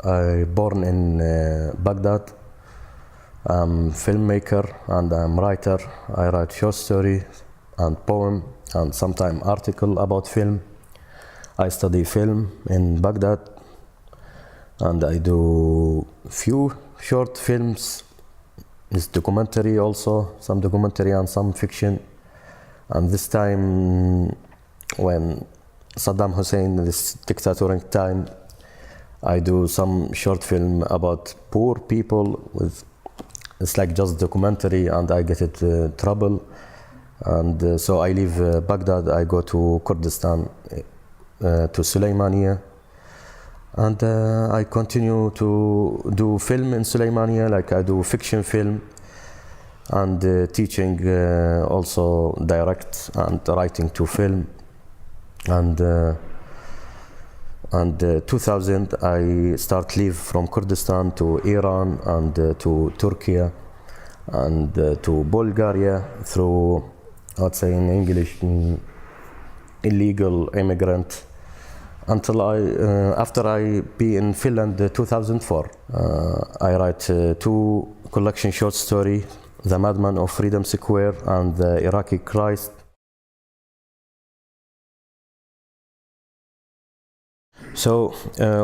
I born in Baghdad. I'm filmmaker and I'm writer. I write short story and poem and sometimes article about film. I study film in Baghdad and I do few short films. It's documentary also, some documentary and some fiction. And this time when Saddam Hussein, this dictatorial time, I do some short film about poor people with, it's like just documentary and I get into trouble. And so I leave Baghdad, I go to Kurdistan, to Suleymania. And I continue to do film in Suleymania, like I do fiction film and teaching also direct and writing to film. And 2000 I start leave from Kurdistan to Iran and to Turkey and to Bulgaria through, I'd say in English, illegal immigrant, until after I be in Finland 2004. I write two collection short story, The Madman of Freedom Square and The Iraqi Christ. So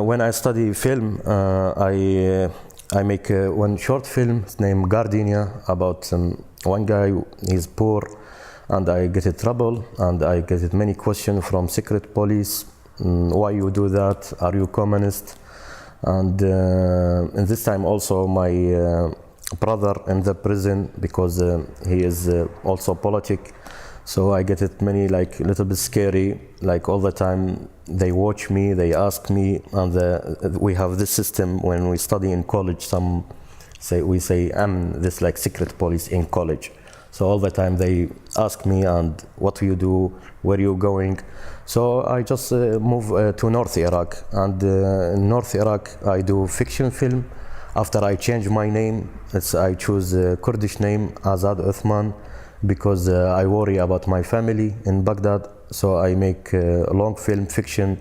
when I study film, I make one short film named Gardenia about one guy. He's poor, and I get in trouble, and I get many questions from secret police. Why you do that? Are you communist? And in this time also my brother in the prison because he is also politic. So I get it many like little bit scary, like all the time they watch me, they ask me, and we have this system when we study in college. Some say I'm this like secret police in college. So all the time they ask me, and what do you do, where you going? So I just move to North Iraq, and in North Iraq I do fiction film. After I change my name, I choose a Kurdish name, Azad Uthman, because I worry about my family in Baghdad. So I make a long film fiction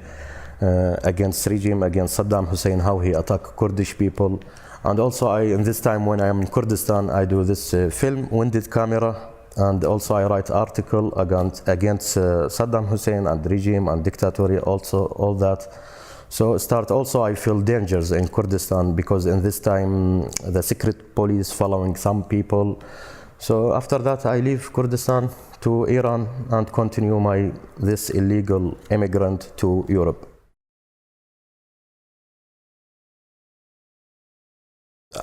against regime, against Saddam Hussein, how he attacked Kurdish people. And also in this time when I am in Kurdistan, I do this film, Winded Camera, and also I write article against Saddam Hussein and regime and dictatorship, also all that. So also I feel dangers in Kurdistan because in this time the secret police following some people. So after that I leave Kurdistan to Iran and continue this illegal immigrant to Europe.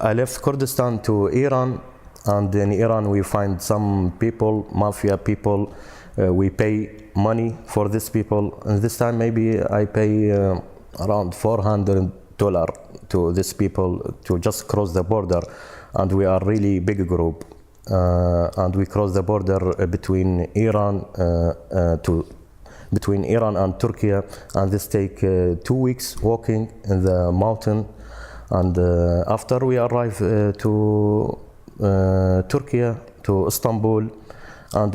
I left Kurdistan to Iran, and in Iran we find some people, mafia people. We pay money for these people, and this time maybe I pay around $400 to these people to just cross the border, and we are really big group. And we cross the border between Iran and Turkey, and this take 2 weeks walking in the mountain. And after we arrive to Turkey, to Istanbul, and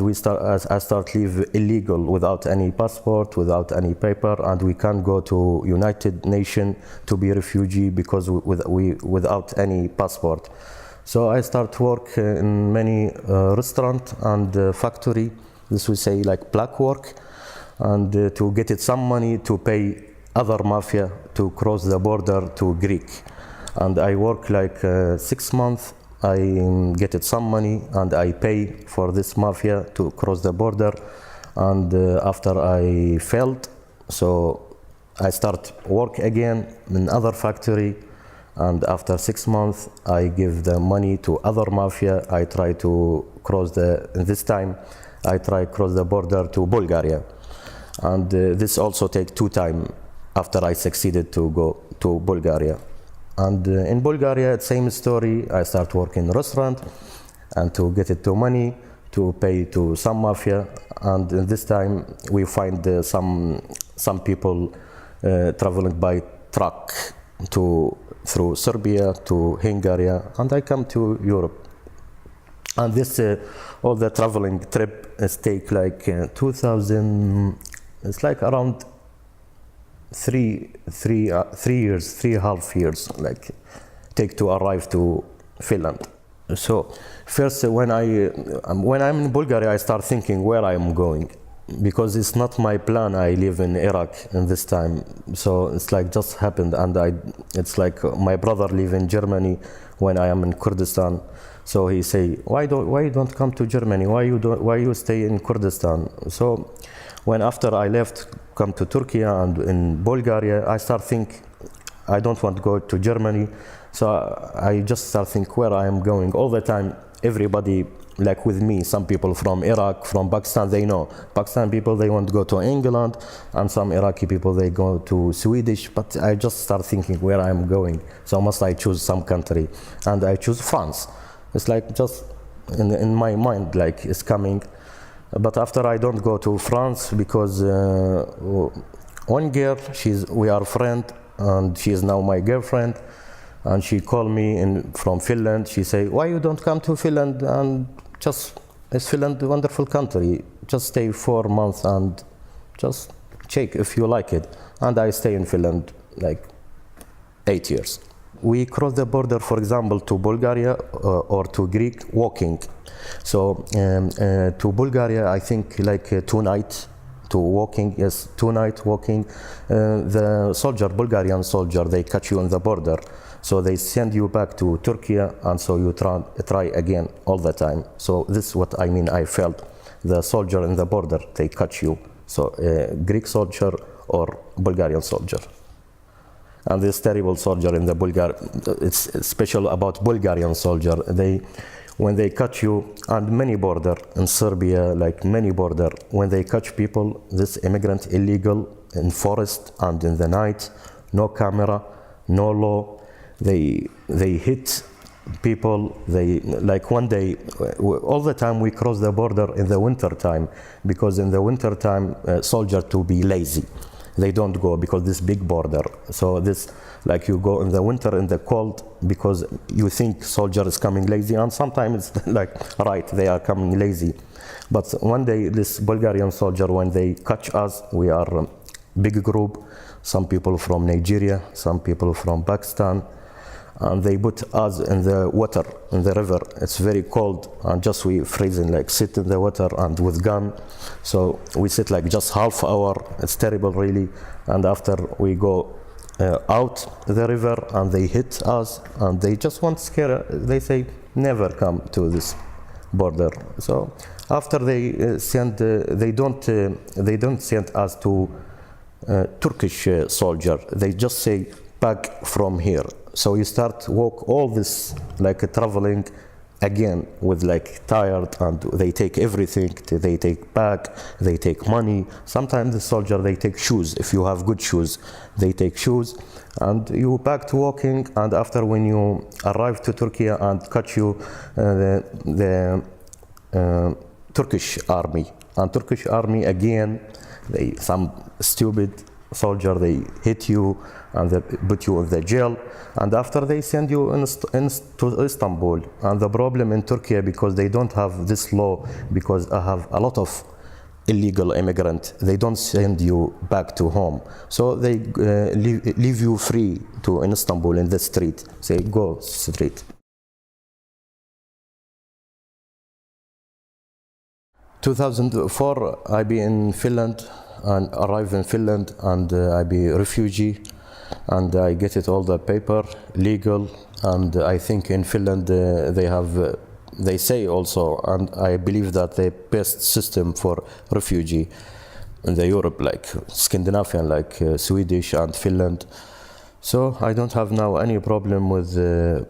I start live illegal without any passport, without any paper, and we can't go to United Nations to be refugee because without any passport. So I start work in many restaurant and factory. This we say like black work, and to get it some money to pay other mafia to cross the border to Greek. And I work like 6 months. I get it some money and I pay for this mafia to cross the border. And after I failed, so I start work again in other factory. And after 6 months, I give the money to other mafia. I try to cross this time, I try cross the border to Bulgaria. And this also take 2 times after I succeeded to go to Bulgaria. And in Bulgaria, same story. I start working in restaurant and to get it to money to pay to some mafia. And this time we find some people traveling by truck through Serbia to Hungary, and I come to Europe. And this all the traveling trip is take like 2000. It's like around 3 years, 3.5 years, like take to arrive to Finland. So first, when I'm in Bulgaria, I start thinking where I am going, because it's not my plan. I live in Iraq in this time, so it's like just happened, and it's like my brother live in Germany when I am in Kurdistan. So he say, why you don't come to Germany? Why you stay in Kurdistan? So when after I left, come to Turkey and in Bulgaria, I start think I don't want to go to Germany. So I just start think where I am going all the time. Everybody like with me, some people from Iraq, from Pakistan, they know. Pakistan people, they want to go to England, and some Iraqi people, they go to Swedish, but I just start thinking where I am going. So must I choose some country? And I choose France. It's like just in my mind, like it's coming. But after I don't go to France because one girl, we are friends, and she is now my girlfriend. And she called me from Finland. She say, why you don't come to Finland? And is Finland a wonderful country? Just stay 4 months and just check if you like it. And I stay in Finland like 8 years. We cross the border, for example, to Bulgaria or to Greek walking. So to Bulgaria, I think like 2 nights to walking, yes, 2 nights walking. The Bulgarian soldier, they catch you on the border. So they send you back to Turkey, and so you try again all the time. So this is what I mean. I felt the soldier in the border, they catch you. So Greek soldier or Bulgarian soldier. And this terrible soldier in the it's special about Bulgarian soldier. When they catch you, and many border in Serbia, like many border, when they catch people, this immigrant illegal in forest and in the night, no camera, no law. They hit people. They like one day, all the time we cross the border in the winter time, because in the winter time soldier to be lazy, they don't go because this big border. So this like you go in the winter in the cold because you think soldier is coming lazy, and sometimes it's like right, they are coming lazy. But one day this Bulgarian soldier, when they catch us, we are a big group, some people from Nigeria, some people from Pakistan, and they put us in the water, in the river. It's very cold, and just we freezing, like sit in the water and with gun. So we sit like just half hour. It's terrible, really. And after we go out the river, and they hit us, and they just want to scare. They say never come to this border. So after they send, they don't send us to Turkish soldier. They just say back from here. So you start walk all this like traveling again with like tired, and they take everything. They take bag, they take money. Sometimes the soldier, they take shoes. If you have good shoes, they take shoes, and you back to walking. And after when you arrive to Turkey and catch you the Turkish army, and Turkish army again, some stupid soldier, they hit you and they put you in the jail, and after they send you to Istanbul. And the problem in Turkey, because they don't have this law, because I have a lot of illegal immigrant, they don't send you back to home. So they leave you free in Istanbul in the street, say go street. 2004, I be in Finland and arrive in Finland, and I be refugee, and I get it all the paper legal. And I think in Finland they say also, and I believe that the best system for refugee in the Europe, like Scandinavian, like Swedish and Finland. So I don't have now any problem with,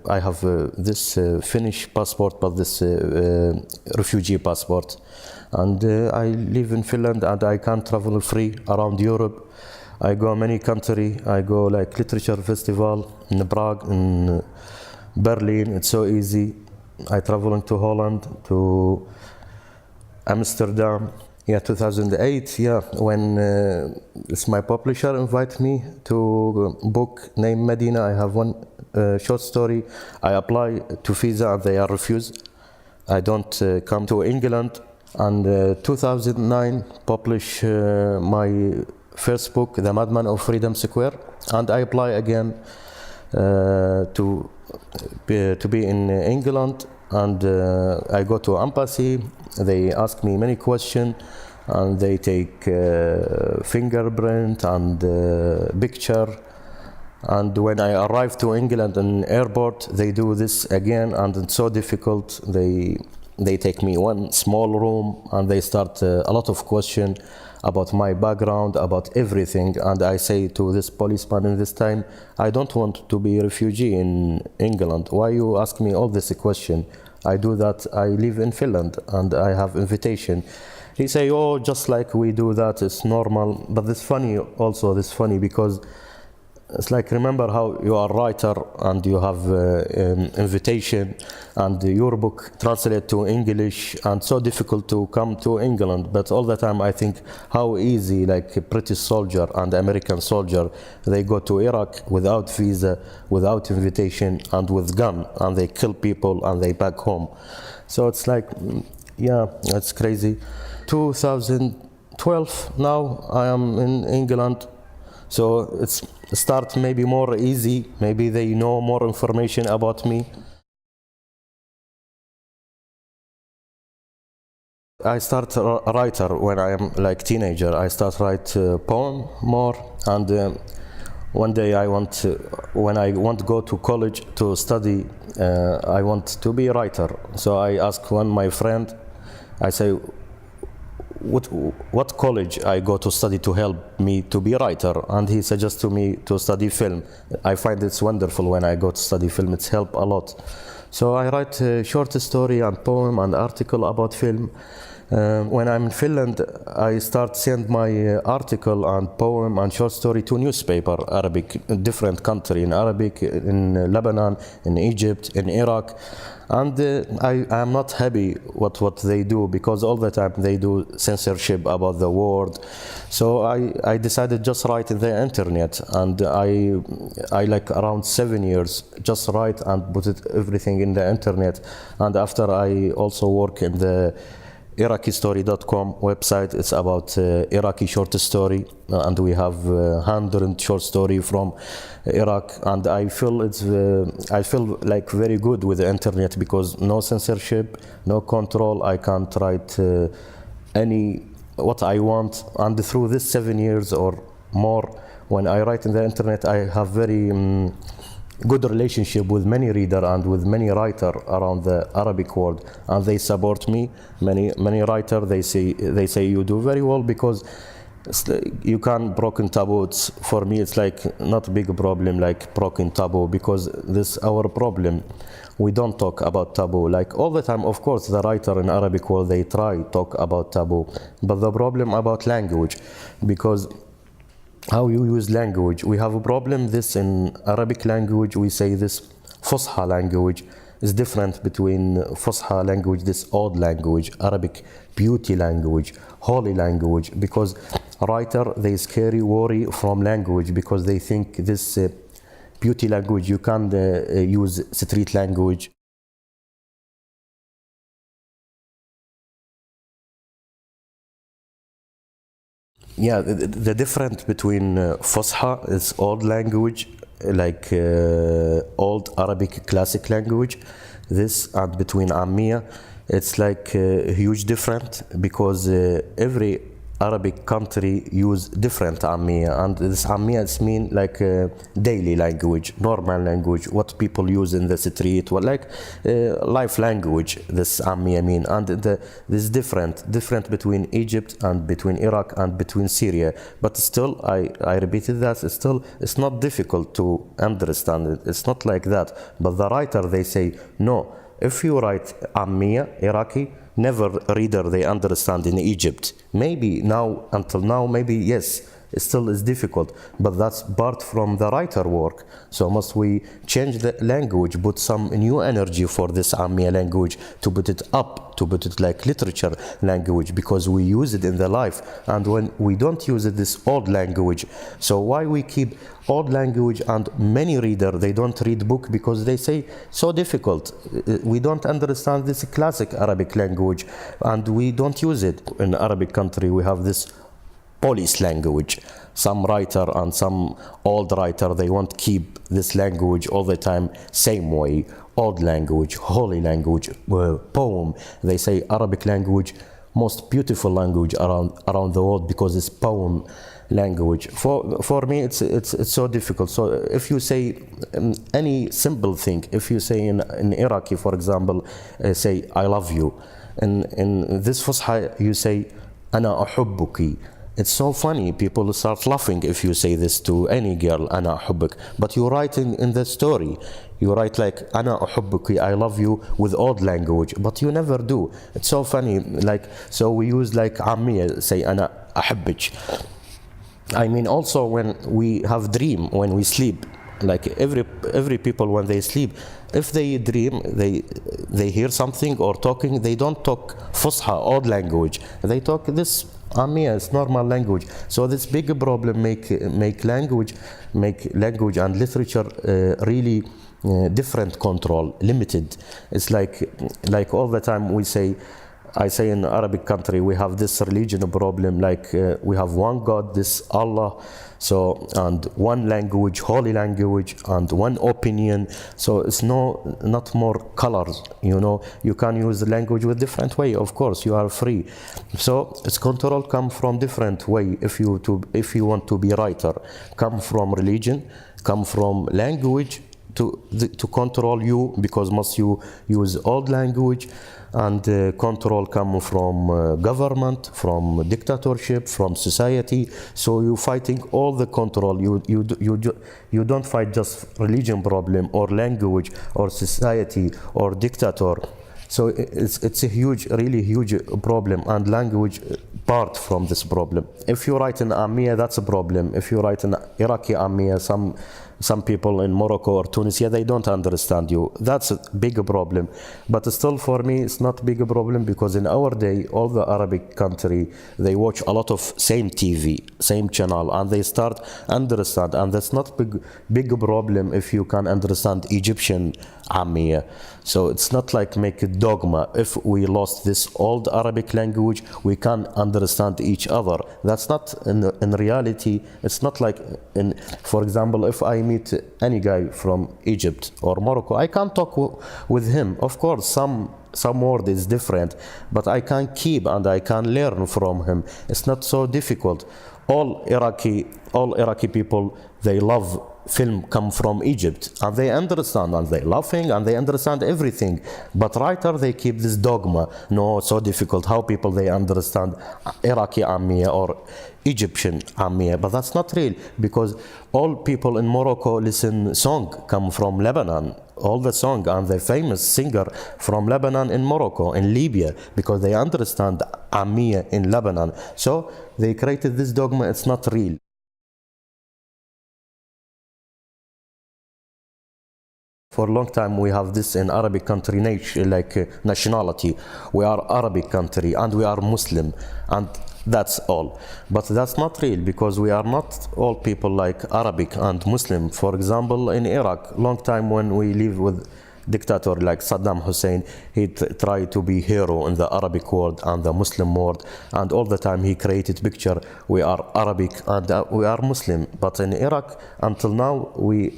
I have this Finnish passport, but this refugee passport. And I live in Finland, and I can travel free around Europe. I go many countries. I go like literature festival in Prague, in Berlin. It's so easy. I travel to Holland, to Amsterdam. Yeah, 2008. Yeah, when it's my publisher invite me to a book named Medina. I have one short story. I apply to visa and they are refused. I don't come to England. And 2009 publish my first book, The Madman of Freedom Square, and I apply again to be in England, and I go to embassy. They ask me many questions, and they take fingerprint and picture. And when I arrive to England in airport, they do this again, and it's so difficult. They take me one small room, and they start a lot of questions about my background, about everything. And I say to this policeman in this time, I don't want to be a refugee in England. Why you ask me all this question? I do that. I live in Finland, and I have invitation. He say, oh, just like we do that, it's normal. But it's funny also, this funny because it's like, remember how you are a writer and you have invitation and your book translated to English, and so difficult to come to England. But all the time I think how easy, like a British soldier and American soldier, they go to Iraq without visa, without invitation, and with gun, and they kill people and they back home. So it's like, yeah, it's crazy. 2012, now I am in England. So it's start maybe more easy, maybe they know more information about me. I start a writer when I am like teenager. I start write poem more, and one day when I want to go to college to study, I want to be a writer. So I ask one my friend, I say, what college I go to study to help me to be a writer? And he suggests to me to study film. I find it's wonderful when I go to study film, it's helped a lot. So I write a short story and poem and article about film. When I'm in Finland, I start send my article and poem and short story to newspaper, Arabic, different country, in Arabic, in Lebanon, in Egypt, in Iraq. And I am not happy what they do, because all the time they do censorship about the word. So I decided just write in the internet, and I like around 7 years just write and put it everything in the internet. And after I also work in the IraqiStory.com website. It's about Iraqi short story, and we have 100 short story from Iraq. And I feel I feel like very good with the internet, because no censorship, no control. I can't write what I want. And through this 7 years or more, when I write in the internet, I have very good relationship with many reader and with many writer around the Arabic world, and they support me. Many writer, they say you do very well, because you can broken taboo. For me it's like not a big problem like broken taboo, because this our problem. We don't talk about taboo like all the time. Of course the writer in Arabic world, they try talk about taboo, but the problem about language, because how you use language. We have a problem this in Arabic language. We say this Fusha language is different between Fusha language, this old language, Arabic beauty language, holy language, because writer, they scary worry from language, because they think this beauty language, you can't use street language. Yeah, the difference between Fusha is old language, like old Arabic classic language. This, and between Ammeya, it's like a huge difference, because every Arabic country use different Ammeya, and this Ammeya is mean like daily language, normal language, what people use in the street, what like life language. This Ammeya mean, and this different between Egypt and between Iraq and between Syria. But still, I repeated that it's not difficult to understand it. It's not like that. But the writer, they say no. If you write Ammeya Iraqi, never reader they understand in Egypt. Maybe now, until now, maybe yes, it still is difficult, but that's part from the writer work. So must we change the language, put some new energy for this Ammeya language, to put it up, to put it like literature language, because we use it in the life. And when we don't use it, this old language, so why we keep old language? And many reader, they don't read book, because they say so difficult. We don't understand this classic Arabic language, and we don't use it. In Arabic country, we have this police language. Some writer and some old writer, they want to keep this language all the time same way. Old language, holy language, poem. They say Arabic language, most beautiful language around the world because it's poem language. For me, it's so difficult. So if you say any simple thing, if you say in Iraqi, for example, say I love you, in this Fusha you say أنا أحبك. It's so funny. People start laughing if you say this to any girl, أنا أحبك. But you write in the story, you write like أنا أحبك, I love you, with old language, but you never do. It's so funny. Like, so we use like Ammeya, say أنا أحبك. I mean, also when we have dream, when we sleep, like every people when they sleep, if they dream, they hear something or talking, they don't talk Fusha, old language. They talk this Ammeya, it's normal language. So this big problem make language and literature really different control, limited. It's like all the time we say. I say in Arabic country we have this religion problem, like we have one God, this Allah, so, and one language, holy language, and one opinion. So it's not more colors, you know. You can use the language with different way. Of course, you are free. So its control come from different way. If you want to be writer, come from religion, come from language to control you, because must you use old language, and control come from government, from dictatorship, from society. So you fighting all the control. You don't fight just religion problem or language or society or dictator. So it's a huge, really huge problem, and language part from this problem. If you write in Ammeya, that's a problem. If you write in Iraqi Ammeya, some people in Morocco or Tunisia, they don't understand you. That's a big problem. But still, for me, it's not a big problem, because in our day, all the Arabic country, they watch a lot of same TV, same channel, and they start understand. And that's not big problem if you can understand Egyptian Ammeya. So it's not like make a dogma. If we lost this old Arabic language, we can understand each other. That's not in reality. It's not like for example, if I meet any guy from Egypt or Morocco, I can talk with him. Of course, some word is different, but I can keep and I can learn from him. It's not so difficult. All Iraqi people, they love film come from Egypt, and they understand, and they laughing, and they understand everything. But writer, they keep this dogma. No, it's so difficult. How people they understand Iraqi Ammeya or Egyptian Ammeya? But that's not real, because all people in Morocco listen song come from Lebanon. All the song and the famous singer from Lebanon in Morocco, in Libya, because they understand Ammeya in Lebanon. So they created this dogma. It's not real. For a long time we have this in Arabic country, nationality. We are Arabic country and we are Muslim, and that's all. But that's not real, because we are not all people like Arabic and Muslim. For example, in Iraq, long time when we live with dictator like Saddam Hussein, he tried to be hero in the Arabic world and the Muslim world, and all the time he created picture we are Arabic and we are Muslim. But in Iraq, until now, we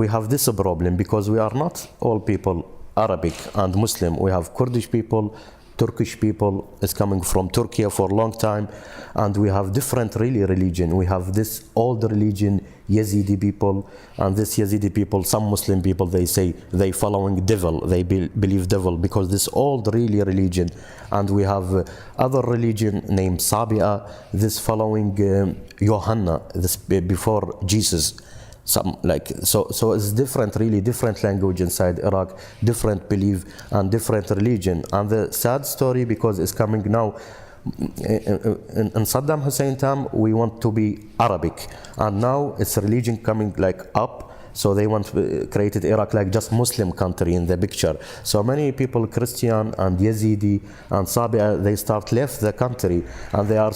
have this problem, because we are not all people Arabic and Muslim. We have Kurdish people, Turkish people is coming from Turkey for a long time, and we have different religion. We have this old religion, Yazidi people, and this Yazidi people, some Muslim people, they say they following devil, they believe devil, because this old religion. And we have other religion named Sabia, this following Yohanna, this before Jesus. So it's different, really different language inside Iraq, different belief and different religion. And the sad story, because it's coming now in Saddam Hussein time, we want to be Arabic, and now it's religion coming like up. So they want to created Iraq like just Muslim country in the picture. So many people, Christian and Yazidi and Sabia, they start left the country, and they are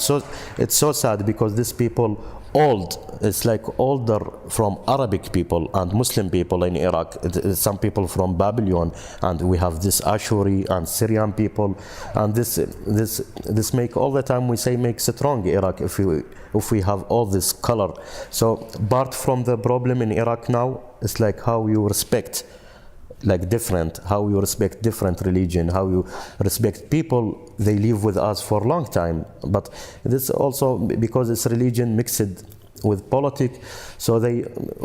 it's so sad, because these people old. It's like older from Arabic people and Muslim people in Iraq. Some people from Babylon, and we have this Ashuri and Syrian people, and this make all the time we say makes strong Iraq if we have all this color. So part from the problem in Iraq now is like how you respect how you respect different religion, how you respect people, they live with us for a long time. But this also because it's religion mixed with politics, so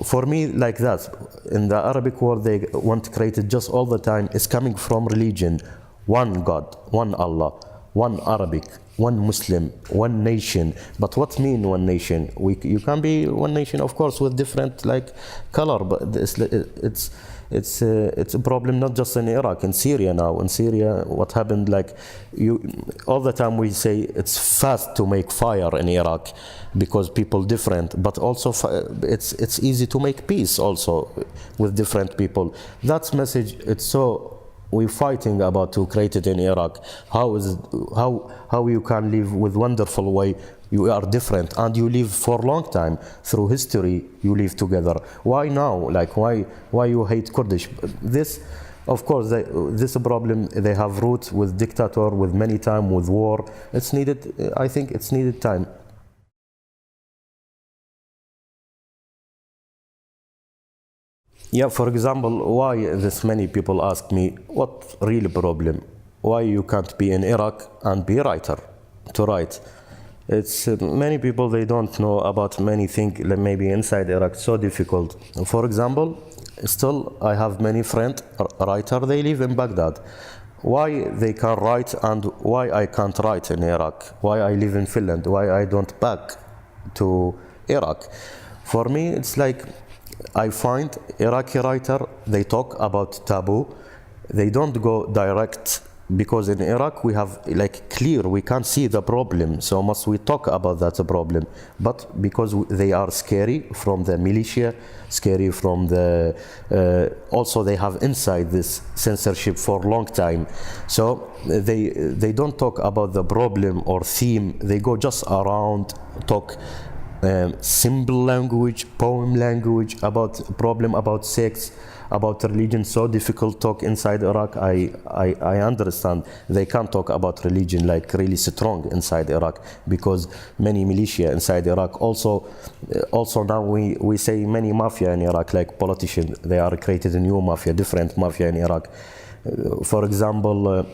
for me, like that, in the Arabic world, they want to create it just all the time. It's coming from religion, one God, one Allah, one Arabic, one Muslim, one nation. But what mean one nation? You can be one nation, of course, with different color, but it's a problem not just in Iraq, in Syria now. In Syria, what happened, all the time we say it's fast to make fire in Iraq because people different, but also it's easy to make peace also with different people. That message, it's so we're fighting about to create it in Iraq. How you can live with wonderful way. You are different and you live for a long time through history. You live together. Why now? Why you hate Kurdish? This, of course, this problem they have roots with dictator, with many time with war. It's needed. I think it's needed time. Yeah, for example, why this many people ask me, what real problem? Why you can't be in Iraq and be writer, to write? It's many people, they don't know about many things, maybe inside Iraq, so difficult. For example, still I have many friends, writer, they live in Baghdad. Why they can write and why I can't write in Iraq? Why I live in Finland? Why I don't back to Iraq? For me, it's like, I find Iraqi writer, they talk about taboo. They don't go direct, because in Iraq we have clear, we can't see the problem, so must we talk about that problem. But because they are scary from the militia, scary from the, also they have inside this censorship for a long time. So they don't talk about the problem or theme, they go just around, talk simple language, poem language, about problem, about sex, about religion. So difficult talk inside Iraq. I understand they can't talk about religion really strong inside Iraq, because many militia inside Iraq. Also now we say many mafia in Iraq, like politicians, they are created a new mafia, different mafia in Iraq. For example,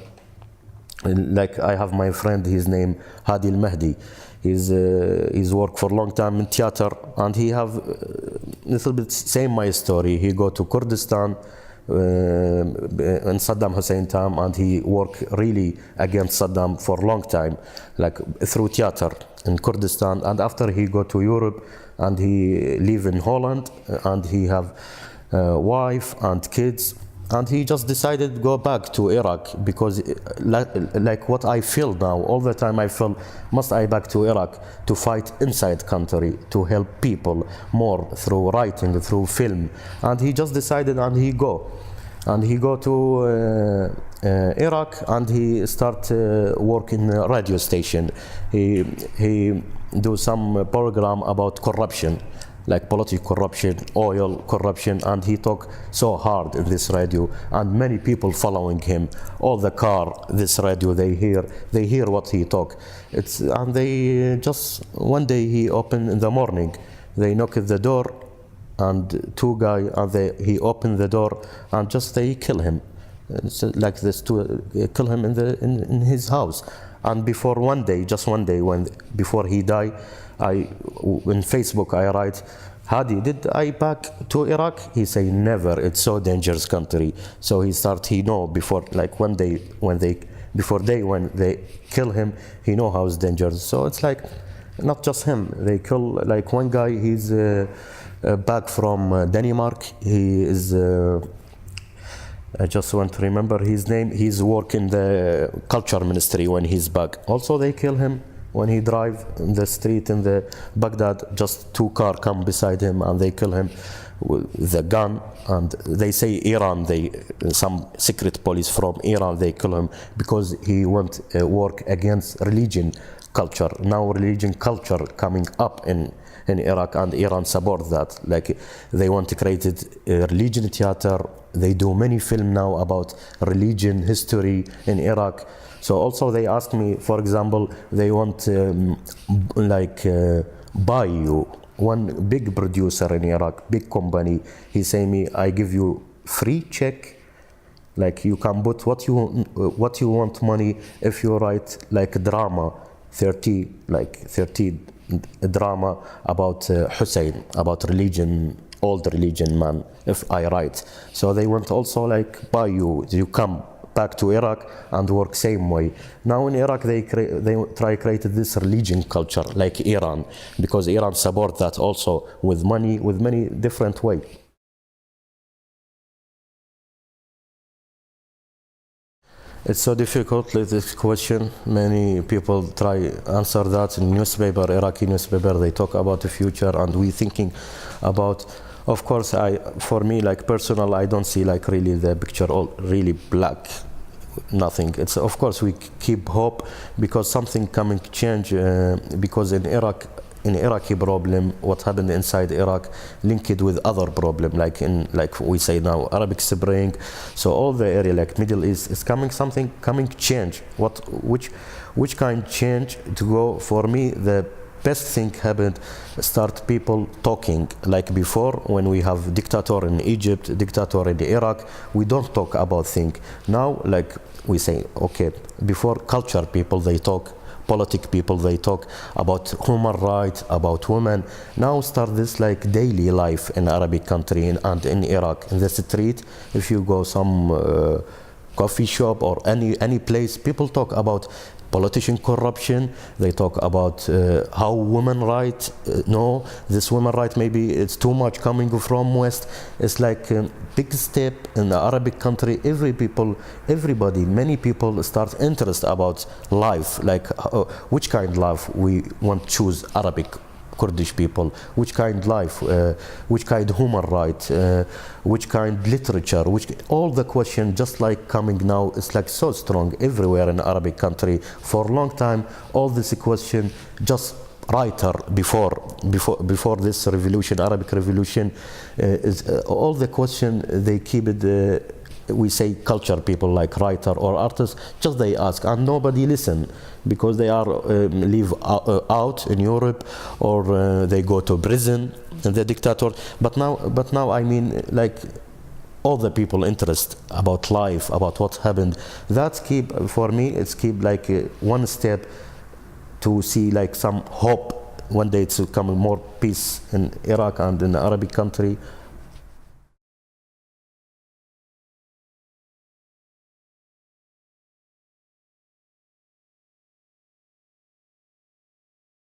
I have my friend, his name Hadi al-Mahdi. He's worked for a long time in theater, and he have little bit same my story. He go to Kurdistan in Saddam Hussein time, and he worked really against Saddam for a long time, through theater in Kurdistan. And after he go to Europe, and he live in Holland, and he have wife and kids. And he just decided to go back to Iraq, because like what I feel now, all the time I feel, must I back to Iraq to fight inside country, to help people more through writing, through film. And he just decided, and he go. And he go to Iraq, and he start work in a radio station. He do some program about corruption, like political corruption, oil corruption, and he talk so hard in this radio, and many people following him. All the car, this radio, they hear what he talk. And they just one day he open in the morning, they knock at the door, and two guys, and he open the door, and just they kill him. It's like this, to kill him in his house. And before one day, before he die, in Facebook I write, Hadi, did I back to Iraq? He say never. It's so dangerous country. So he know before, when they kill him, he know how it's dangerous. So it's not just him. They kill one guy. He's back from Denmark. He is. I just want to remember his name. He's working the culture ministry when he's back. Also, they kill him when he drive in the street in the Baghdad. Just two cars come beside him, and they kill him with the gun. And they say Iran, some secret police from Iran, they kill him because he went work against religion, culture. Now religion culture coming up in Iraq, and Iran support that. Like they want to create a religion theater. They do many film now about religion history in Iraq. So also they ask me, for example, they want buy you. One big producer in Iraq, big company, he say me, I give you free check, like you can put what you want money if you write like drama, 30 drama about Hussein, about religion, old religion man, if I write. So they want also like buy you come back to Iraq and work same way. Now in Iraq they try created this religion culture like Iran, because Iran support that also with money, with many different way. It's so difficult, this question. Many people try answer that in newspaper, Iraqi newspaper, they talk about the future and we thinking about, of course, for me, like personal, I don't see like really the picture all really black, nothing. It's, of course, we keep hope because something coming change, because in Iraqi problem, what happened inside Iraq linked with other problem, like we say now Arabic Spring. So all the area like Middle East is something coming change. Which kind change to go? For me, the best thing happened, start people talking. Like before, when we have dictator in Egypt, dictator in Iraq, we don't talk about thing. Now, like we say, okay, before culture people, they talk, politic people, they talk about human rights, about women. Now start this like daily life in Arabic country and in Iraq. In the street, if you go some coffee shop or any place, people talk about politician corruption. They talk about how women right. No, this women right maybe it's too much coming from West. It's like a big step in the Arabic country. Everybody, many people start interest about life, like which kind of life we want to choose. Arabic Kurdish people, which kind life, which kind human right, which kind literature, all the question just like coming now, it's like so strong everywhere in Arabic country. For a long time, all this question just writer before this revolution, Arabic revolution, is all the question they keep it. We say culture people like writer or artists, just they ask and nobody listen because they are live out in Europe or they go to prison and the dictator. But now I mean like all the people interest about life, about what happened. That keep for me. It's keep like one step to see like some hope one day to come more peace in Iraq and in the Arabic country.